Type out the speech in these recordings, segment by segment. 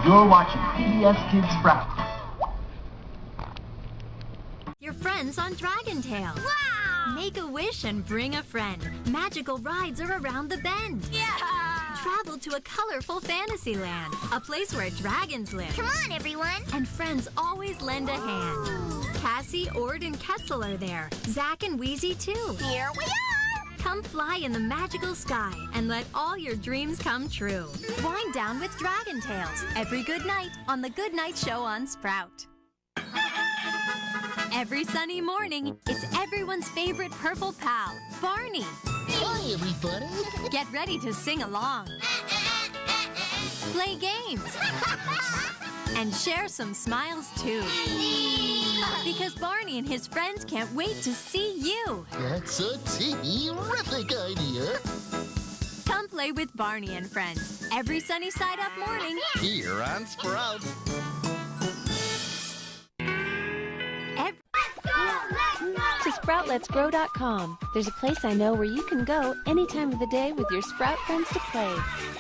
You're watching PBS Kids Sprout. Your friends on Dragon Tales. Wow! Make a wish and bring a friend. Magical rides are around the bend. Yeah! Travel to a colorful fantasy land, a place where dragons live. Come on, everyone! And friends always lend a hand. Cassie, Ord, and Quetzal are there. Zack and Wheezy, too. Here we are! Come fly in the magical sky and let all your dreams come true. Wind down with Dragon Tales every good night on The Good Night Show on Sprout. Every sunny morning, it's everyone's favorite purple pal, Barney. Hi, everybody. Get ready to sing along, play games, and share some smiles too. Because Barney and his friends can't wait to see you. That's a terrific idea. Come play with Barney and friends every sunny side up morning. Here on Sprout. To SproutLet'sGrow.com. There's a place I know where you can go any time of the day with your Sprout friends to play.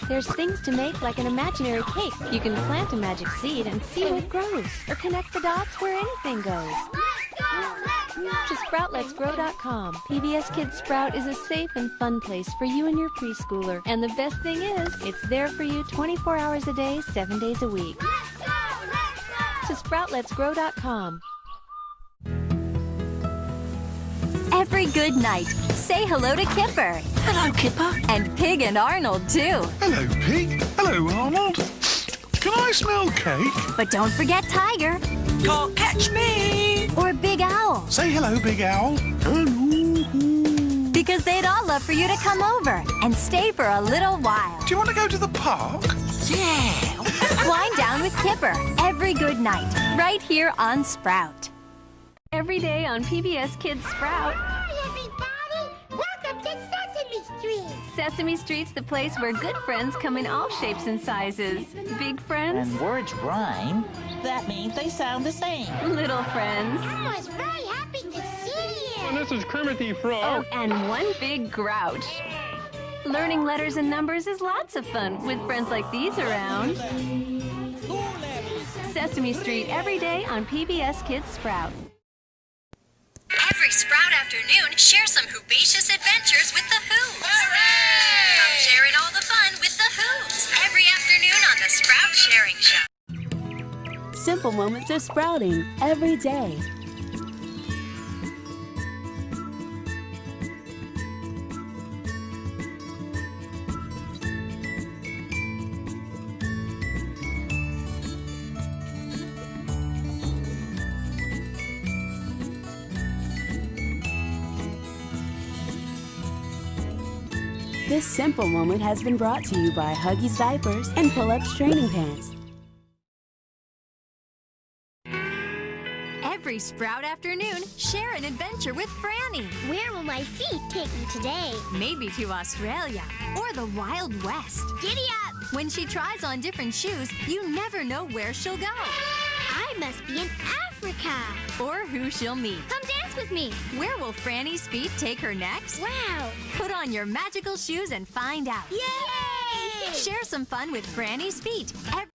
There's things to make like an imaginary cake. You can plant a magic seed and see what it grows, or connect the dots where anything goes. To SproutLet'sGrow.com. PBS Kids Sprout is a safe and fun place for you and your preschooler. And the best thing is, it's there for you 24 hours a day, 7 days a week. To SproutLet'sGrow.com. Every good night, say hello to Kipper. Hello, Kipper. And Pig and Arnold, too. Hello, Pig. Hello, Arnold. Can I smell cake? But don't forget Tiger. Can't catch me. Or Big Owl. Say hello, Big Owl. Hello. Because they'd all love for you to come over and stay for a little while. Do you want to go to the park? Yeah. Wind down with Kipper every good night, right here on Sprout. Every day on PBS Kids Sprout. Hi, everybody! Welcome to Sesame Street! Sesame Street's the place where good friends come in all shapes and sizes. Big friends, When words rhyme, that means they sound the same. little friends. Elmo's very happy to see you! This is Kermit the Frog. Oh, and one big grouch. Learning letters and numbers is lots of fun with friends like these around. Sesame Street every day on PBS Kids Sprout. Every Sprout afternoon, share some Hoobacious adventures with the Hoobs. Hooray! Come sharing all the fun with the Hoobs every afternoon on the Sprout Sharing Show. Simple moments of sprouting every day. This simple moment has been brought to you by Huggies Diapers and Pull-Ups Training Pants. Every Sprout afternoon, share an adventure with Franny. Where will my feet take me today? Maybe to Australia or the Wild West. Giddy up! When she tries on different shoes, you never know where she'll go I must be in Africa! or who she'll meet. Come dance with me! Where will Franny's feet take her next? Wow! Put on your magical shoes and find out. Yay! Share some fun with Franny's feet.